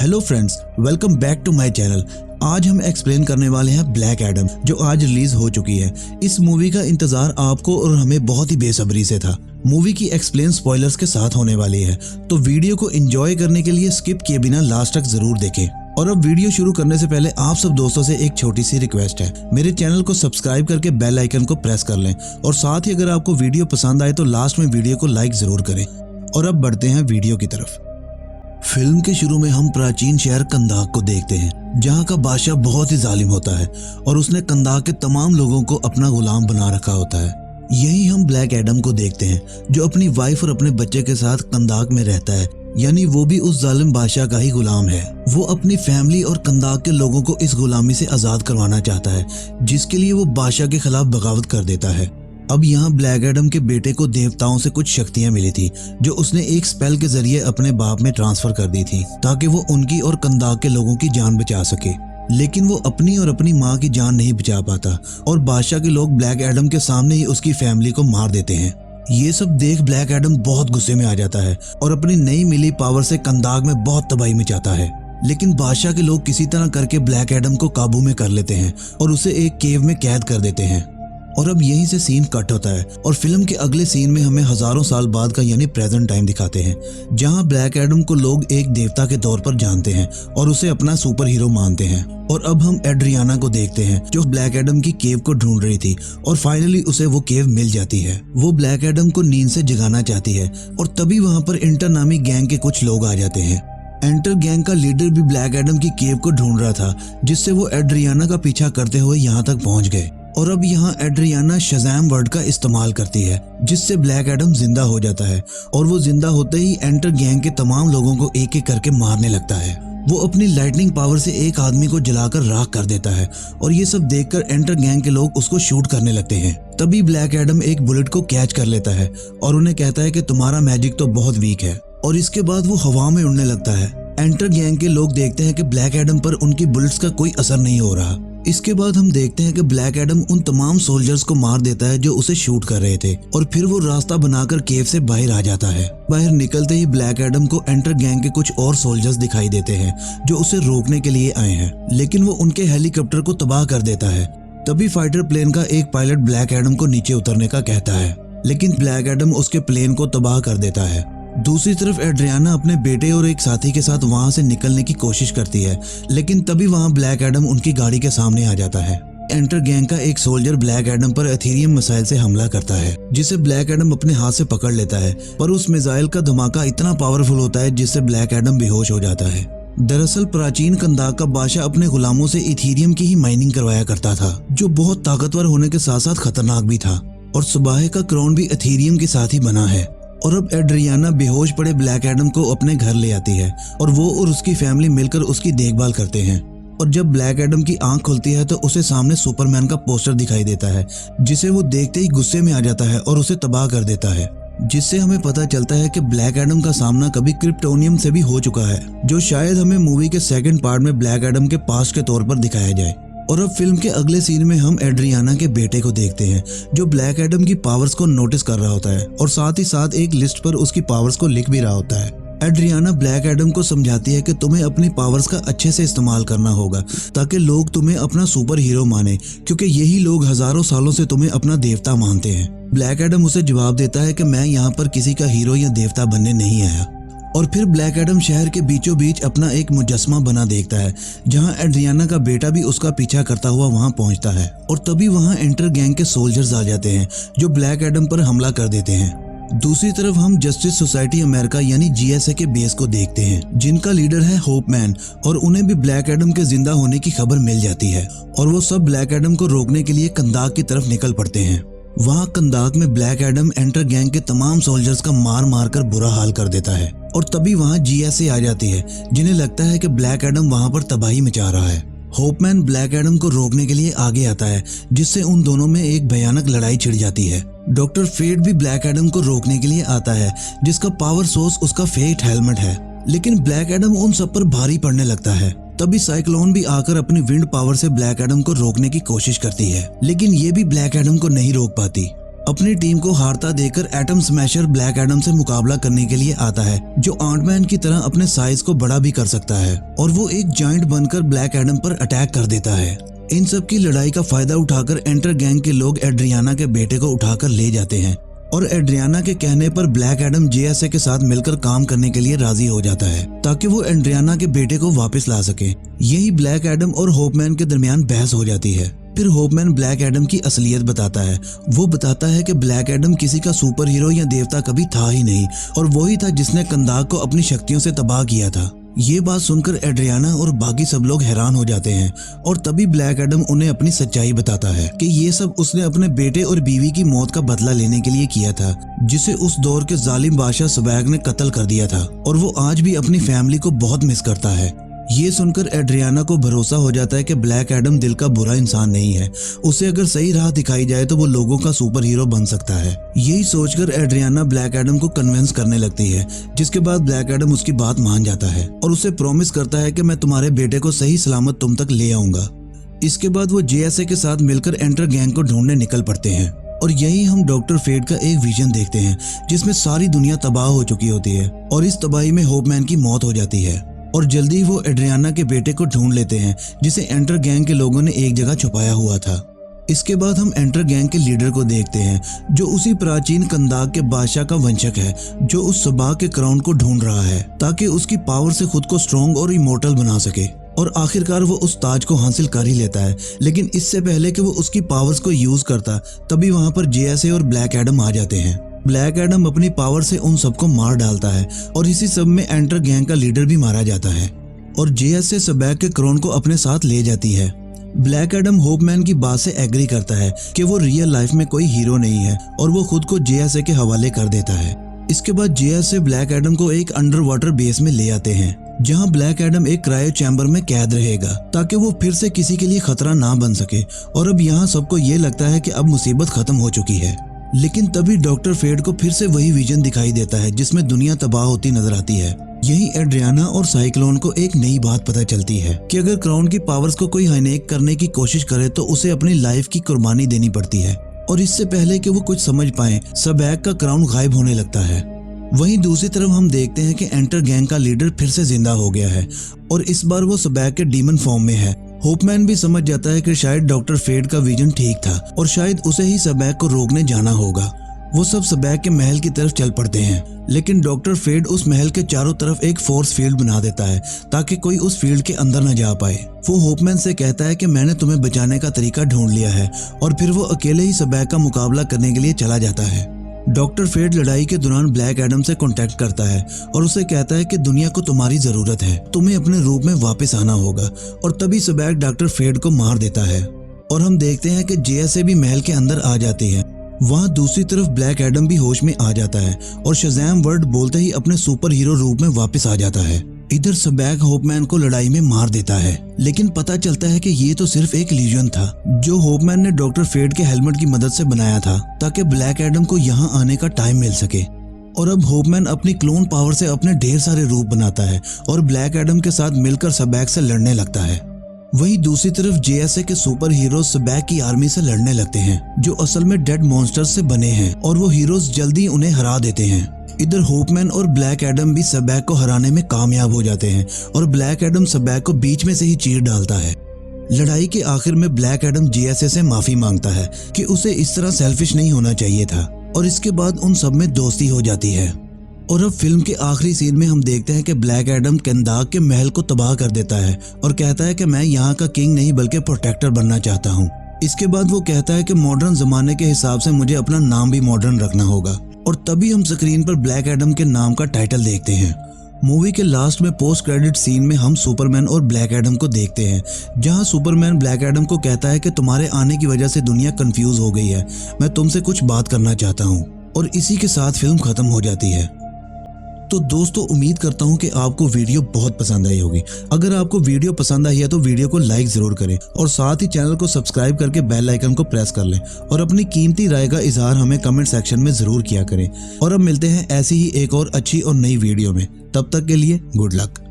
Hello friends, welcome back to my channel. आज हम explain करने वाले हैं ब्लैक एडम, जो आज रिलीज हो चुकी है। इस मूवी का इंतजार आपको और हमें बहुत ही बेसब्री से था। मूवी की एक्सप्लेन स्पॉयलर्स के साथ होने वाली है, तो वीडियो को एंजॉय करने के लिए स्किप किए बिना लास्ट तक जरूर देखें। और अब वीडियो शुरू करने से पहले आप सब दोस्तों से एक छोटी सी रिक्वेस्ट है, मेरे चैनल को सब्सक्राइब करके बेल आइकन को प्रेस कर लें और साथ ही अगर आपको वीडियो पसंद आए तो लास्ट में वीडियो को लाइक जरूर करें। और अब बढ़ते हैं वीडियो की तरफ। फिल्म के शुरू में हम प्राचीन शहर कंदाक को देखते हैं, जहां का बादशाह बहुत ही जालिम होता है और उसने कंदाक के तमाम लोगों को अपना गुलाम बना रखा होता है। यही हम ब्लैक एडम को देखते हैं, जो अपनी वाइफ और अपने बच्चे के साथ कंदाक में रहता है, यानी वो भी उस जालिम बादशाह का ही गुलाम है। वो अपनी फैमिली और कंदाक के लोगों को इस गुलामी से आजाद करवाना चाहता है, जिसके लिए वो बादशाह के खिलाफ बगावत कर देता है। अब यहाँ ब्लैक एडम के बेटे को देवताओं से कुछ शक्तियां मिली थी, जो उसने एक स्पेल के जरिए अपने बाप में ट्रांसफर कर दी थी, ताकि वो उनकी और कंदाक के लोगों की जान बचा सके। लेकिन वो अपनी और अपनी माँ की जान नहीं बचा पाता और बादशाह के लोग ब्लैक एडम के सामने ही उसकी फैमिली को मार देते हैं। ये सब देख ब्लैक एडम बहुत गुस्से में आ जाता है और अपनी नई मिली पावर से कंदाक में बहुत तबाही मचाता है। लेकिन बादशाह के लोग किसी तरह करके ब्लैक एडम को काबू में कर लेते हैं और उसे एक केव में कैद कर देते हैं। और अब यहीं से सीन कट होता है और फिल्म के अगले सीन में हमें हजारों साल बाद का यानी प्रेजेंट टाइम दिखाते हैं, जहां ब्लैक एडम को लोग एक देवता के तौर पर जानते हैं और उसे अपना सुपर हीरो मानते हैं। और अब हम एड्रियाना को देखते हैं, जो ब्लैक एडम की केव को ढूंढ रही थी और फाइनली उसे वो केव मिल जाती है। वो ब्लैक एडम को नींद से जगाना चाहती है और तभी वहां पर इंटर नामी गैंग के कुछ लोग आ जाते हैं। एंटर गैंग का लीडर भी ब्लैक एडम की केव को ढूंढ रहा था, जिससे वो एड्रियाना का पीछा करते हुए यहाँ तक पहुंच गए। और अब यहाँ एड्रियाना शज़ैम वर्ड का इस्तेमाल करती है, जिससे ब्लैक एडम जिंदा हो जाता है और वो जिंदा होते ही एंटर गैंग के तमाम लोगों को एक एक करके मारने लगता है। वो अपनी लाइटनिंग पावर से एक आदमी को जलाकर राख कर देता है और ये सब देखकर एंटर गैंग के लोग उसको शूट करने लगते हैं। तभी ब्लैक एडम एक बुलेट को कैच कर लेता है और उन्हें कहता है कि तुम्हारा मैजिक तो बहुत वीक है, और इसके बाद वो हवा में उड़ने लगता है। एंटर गैंग के लोग देखते हैं कि ब्लैक एडम पर उनकी बुलेट्स का कोई असर नहीं हो रहा। इसके बाद हम देखते हैं कि ब्लैक एडम उन तमाम सोल्जर्स को मार देता है जो उसे शूट कर रहे थे, और फिर वो रास्ता बनाकर केव से बाहर आ जाता है। बाहर निकलते ही ब्लैक एडम को एंटर गैंग के कुछ और सोल्जर्स दिखाई देते हैं, जो उसे रोकने के लिए आए हैं, लेकिन वो उनके हेलीकॉप्टर को तबाह कर देता है। तभी फाइटर प्लेन का एक पायलट ब्लैक एडम को नीचे उतरने का कहता है, लेकिन ब्लैक एडम उसके प्लेन को तबाह कर देता है। दूसरी तरफ एड्रियाना अपने बेटे और एक साथी के साथ वहां से निकलने की कोशिश करती है, लेकिन तभी वहां ब्लैक एडम उनकी गाड़ी के सामने आ जाता है। एंटर गैंग का एक सोल्जर ब्लैक एडम पर एथेरियम मिसाइल से हमला करता है, जिसे ब्लैक एडम अपने हाथ से पकड़ लेता है, पर उस मिसाइल का धमाका इतना पावरफुल होता है जिससे ब्लैक एडम बेहोश हो जाता है। दरअसल प्राचीन कंदाक का बादशाह अपने गुलामों से इथेरियम की ही माइनिंग करवाया करता था, जो बहुत ताकतवर होने के साथ साथ खतरनाक भी था, और सुबाह का क्राउन भी इथेरियम के साथ ही बना है। और अब एड्रियाना बेहोश पड़े ब्लैक एडम को अपने घर ले आती है और वो और उसकी फैमिली मिलकर उसकी देखभाल करते हैं। और जब ब्लैक एडम की आंख खुलती है तो उसे सामने सुपरमैन का पोस्टर दिखाई देता है, जिसे वो देखते ही गुस्से में आ जाता है और उसे तबाह कर देता है, जिससे हमें पता चलता है कि ब्लैक एडम का सामना कभी क्रिप्टोनियम से भी हो चुका है, जो शायद हमें मूवी के सेकंड पार्ट में ब्लैक एडम के पास्ट के तौर पर दिखाया जाए। और अब फिल्म के अगले सीन में हम एड्रियाना के बेटे को देखते हैं, जो ब्लैक एडम की पावर्स को नोटिस कर रहा होता है और साथ ही साथ एक लिस्ट पर उसकी पावर्स को लिख भी रहा होता है। एड्रियाना ब्लैक एडम को समझाती है कि तुम्हें अपनी पावर्स का अच्छे से इस्तेमाल करना होगा, ताकि लोग तुम्हें अपना सुपर हीरो माने, क्योंकि यही लोग हजारों सालों से तुम्हें अपना देवता मानते हैं। ब्लैक एडम उसे जवाब देता है कि मैं यहाँ पर किसी का हीरो या देवता बनने नहीं आया। और फिर ब्लैक एडम शहर के बीचों बीच अपना एक मुजस्समा बना देखता है, जहां एड्रियाना का बेटा भी उसका पीछा करता हुआ वहां पहुंचता है। और तभी वहां एंटर गैंग के सोल्जर्स आ जाते हैं, जो ब्लैक एडम पर हमला कर देते हैं। दूसरी तरफ हम जस्टिस सोसाइटी अमेरिका यानी GSA के बेस को देखते हैं, जिनका लीडर है होपमैन, और उन्हें भी ब्लैक एडम के जिंदा होने की खबर मिल जाती है और वो सब ब्लैक एडम को रोकने के लिए कंदाक की तरफ निकल पड़ते हैं। वहाँ कंदाक में ब्लैक एडम एंटर गैंग के तमाम सोल्जर्स का मार मार कर बुरा हाल कर देता है, और तभी वहाँ GSA आ जाती है, जिन्हें लगता है कि ब्लैक एडम वहाँ पर तबाही मचा रहा है। होपमैन ब्लैक एडम को रोकने के लिए आगे आता है, जिससे उन दोनों में एक भयानक लड़ाई छिड़ जाती है। डॉक्टर फेट भी ब्लैक एडम को रोकने के लिए आता है, जिसका पावर सोर्स उसका फेट हेलमेट है, लेकिन ब्लैक एडम उन सब पर भारी पड़ने लगता है। तभी साइक्लोन भी आकर अपनी विंड पावर से ब्लैक एडम को रोकने की कोशिश करती है, लेकिन ये भी ब्लैक एडम को नहीं रोक पाती। अपनी टीम को हारता देखकर एटम स्मैशर ब्लैक एडम से मुकाबला करने के लिए आता है, जो आंटमैन की तरह अपने साइज को बड़ा भी कर सकता है और वो एक जायंट बनकर ब्लैक एडम पर अटैक कर देता है। इन सब की लड़ाई का फायदा उठाकर एंटर गैंग के लोग एड्रियाना के बेटे को उठाकर ले जाते हैं और एड्रियाना के कहने पर ब्लैक एडम जेएसए के साथ मिलकर काम करने के लिए राजी हो जाता है ताकि वो एड्रियाना के बेटे को वापस ला सके। यही ब्लैक एडम और होपमैन के दरमियान बहस हो जाती है। फिर होपमैन ब्लैक एडम की असलियत बताता है। वो बताता है कि ब्लैक एडम किसी का सुपर हीरो या देवता कभी था ही नहीं और वही था जिसने कंदाक को अपनी शक्तियों से तबाह किया था। ये बात सुनकर एड्रियाना और बाकी सब लोग हैरान हो जाते हैं और तभी ब्लैक एडम उन्हें अपनी सच्चाई बताता है कि ये सब उसने अपने बेटे और बीवी की मौत का बदला लेने के लिए किया था, जिसे उस दौर के जालिम बादशाह स्वैग ने कत्ल कर दिया था और वो आज भी अपनी फैमिली को बहुत मिस करता है। ये सुनकर एड्रियाना को भरोसा हो जाता है कि ब्लैक एडम दिल का बुरा इंसान नहीं है, उसे अगर सही राह दिखाई जाए तो वो लोगों का सुपर हीरो बन सकता है। यही सोचकर एड्रियाना ब्लैक एडम को कन्विंस करने लगती है, जिसके बाद ब्लैक एडम उसकी बात मान जाता है और उसे प्रॉमिस करता है कि मैं तुम्हारे बेटे को सही सलामत तुम तक ले आऊंगा। इसके बाद वो जेएसए के साथ मिलकर एंटर गैंग को ढूंढने निकल पड़ते हैं और यही हम डॉक्टर फेट का एक विजन देखते हैं जिसमें सारी दुनिया तबाह हो चुकी होती है और इस तबाही में होपमैन की मौत हो जाती है और जल्दी ही वो एड्रियाना के बेटे को ढूंढ लेते हैं, जिसे एंटर गैंग के लोगों ने एक जगह छुपाया हुआ था। इसके बाद हम एंटर गैंग के लीडर को देखते हैं, जो उसी प्राचीन कंदाक के बादशाह का वंशक है, जो उस सबा के क्राउन को ढूंढ रहा है ताकि उसकी पावर से खुद को स्ट्रॉन्ग और इमोर्टल बना सके। और आखिरकार वो उस ताज को हासिल कर ही लेता है, लेकिन इससे पहले कि वो उसकी पावर्स को यूज करता तभी वहां पर जेएसए और ब्लैक एडम आ जाते हैं। ब्लैक एडम अपनी पावर से उन सबको मार डालता है और इसी सब में एंटर गैंग का लीडर भी मारा जाता है और जेएसए स्वैग के क्राउन को अपने साथ ले जाती है। ब्लैक एडम होपमैन की बात से एग्री करता है कि वो रियल लाइफ में कोई हीरो नहीं है और वो खुद को जेएसए के हवाले कर देता है। इसके बाद जेएसए ब्लैक एडम को एक अंडर वाटर बेस में ले आते हैं, जहां ब्लैक एडम एक क्रायो चैम्बर में कैद रहेगा ताकि वो फिर से किसी के लिए खतरा ना बन सके। और अब यहाँ सबको ये लगता है कि अब मुसीबत खत्म हो चुकी है, लेकिन तभी डॉक्टर फेड को फिर से वही विजन दिखाई देता है जिसमें दुनिया तबाह होती नजर आती है। यही एड्रियाना और साइक्लोन को एक नई बात पता चलती है कि अगर क्राउन की पावर्स को कोई हाइनेक करने की कोशिश करे तो उसे अपनी लाइफ की कुर्बानी देनी पड़ती है। और इससे पहले कि वो कुछ समझ पाए, स्वैग का क्राउन गायब होने लगता है। वहीं दूसरी तरफ हम देखते हैं कि एंटर गैंग का लीडर फिर से जिंदा हो गया है और इस बार वो स्वैग के डीमन फॉर्म में है। होपमैन भी समझ जाता है कि शायद डॉक्टर फेड का विजन ठीक था और शायद उसे ही स्वैग को रोकने जाना होगा। वो सब स्वैग के महल की तरफ चल पड़ते हैं, लेकिन डॉक्टर फेड उस महल के चारों तरफ एक फोर्स फील्ड बना देता है ताकि कोई उस फील्ड के अंदर न जा पाए। वो होपमैन से कहता है कि मैंने तुम्हें बचाने का तरीका ढूंढ लिया है और फिर वो अकेले ही स्वैग का मुकाबला करने के लिए चला जाता है। डॉक्टर फेड लड़ाई के दौरान ब्लैक एडम से कांटेक्ट करता है और उसे कहता है कि दुनिया को तुम्हारी जरूरत है, तुम्हें अपने रूप में वापस आना होगा। और तभी स्वैग डॉक्टर फेड को मार देता है और हम देखते हैं कि जेएसए भी महल के अंदर आ जाती है। वहाँ दूसरी तरफ ब्लैक एडम भी होश में आ जाता है और शज़ैम वर्ड बोलते ही अपने सुपर हीरो रूप में वापस आ जाता है। इधर स्वैग होपमैन को लड़ाई में मार देता है, लेकिन पता चलता है कि ये तो सिर्फ एक इल्यूजन था जो होपमैन ने डॉक्टर फेड के हेलमेट की मदद से बनाया था ताकि ब्लैक एडम को यहाँ आने का टाइम मिल सके। और अब होपमैन अपनी क्लोन पावर से अपने ढेर सारे रूप बनाता है और ब्लैक एडम के साथ मिलकर स्वैग से लड़ने लगता है। वहीं दूसरी तरफ जेएसए के सुपर हीरोज स्वैग की आर्मी से लड़ने लगते हैं, जो असल में डेड मॉन्स्टर्स से बने हैं और वो हीरोज जल्दी उन्हें हरा देते हैं। इधर होपमैन और ब्लैक एडम भी स्वैग को हराने में कामयाब हो जाते हैं और ब्लैक एडम स्वैग को बीच में से ही चीर डालता है। लड़ाई के आखिर में ब्लैक एडम जेएसए से माफी मांगता है कि उसे इस तरह सेल्फिश नहीं होना चाहिए था और इसके बाद उन सब में दोस्ती हो जाती है। और अब फिल्म के आखिरी सीन में हम देखते हैं कि ब्लैक एडम कंदाक के महल को तबाह कर देता है और कहता है कि मैं यहाँ का किंग नहीं बल्कि प्रोटेक्टर बनना चाहता हूँ। इसके बाद वो कहता है कि मॉडर्न जमाने के हिसाब से मुझे अपना नाम भी मॉडर्न रखना होगा। और तभी हम स्क्रीन पर ब्लैक एडम के नाम का टाइटल देखते हैं। मूवी के लास्ट में पोस्ट क्रेडिट सीन में हम सुपरमैन और ब्लैक एडम को देखते हैं, जहां सुपरमैन ब्लैक एडम को कहता है कि तुम्हारे आने की वजह से दुनिया कंफ्यूज हो गई है, मैं तुमसे कुछ बात करना चाहता हूं। और इसी के साथ फिल्म खत्म हो जाती है। तो दोस्तों, उम्मीद करता हूं कि आपको वीडियो बहुत पसंद आई होगी। अगर आपको वीडियो पसंद आई है तो वीडियो को लाइक जरूर करें और साथ ही चैनल को सब्सक्राइब करके बेल आइकन को प्रेस कर लें और अपनी कीमती राय का इजहार हमें कमेंट सेक्शन में जरूर किया करें। और अब मिलते हैं ऐसी ही एक और अच्छी और नई वीडियो में। तब तक के लिए गुड लक।